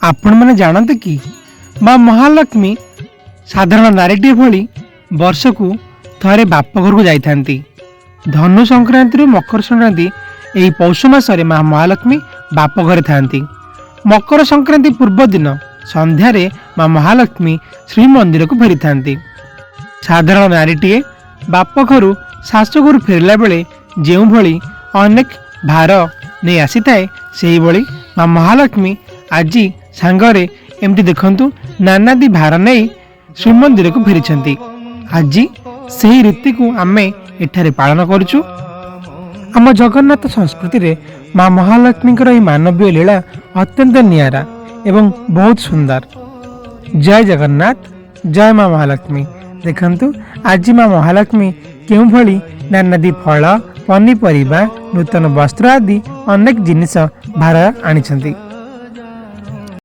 आपण मैंने जानते कि माँ महालक्ष्मी साधारण नारीटी भली वर्ष को थरे बाप घर को जाती। धनु संक्रांति मकर संक्रांति यही पौष मसरे माँ महालक्ष्मी बाप घरे था। मकर संक्रांति पूर्व दिन संध्यारे माँ महालक्ष्मी श्रीमंदिर को फेरी था। साधारण नारीटीए बाप घर शाशुघर फेरला बेले जो भली अनेक भार नहीं आसी थाए से भली माँ महालक्ष्मी आज सांगरे एमती देखंतु नानादी भार नहीं श्रीमंदिर को फेरी। आज से रीति को आमे एठारे पालन करुचु। आम जगन्नाथ संस्कृति रे माँ महालक्ष्मी यह मानवीय लीला अत्यंत नियारा एवं बहुत सुंदर। जय जगन्नाथ, जय माँ महालक्ष्मी। देखंतु आज माँ महालक्ष्मी केउ भली नानादी फल पनीपरिबा नूतन वस्त्र आदि अनेक जिनिस भार आनिछंती।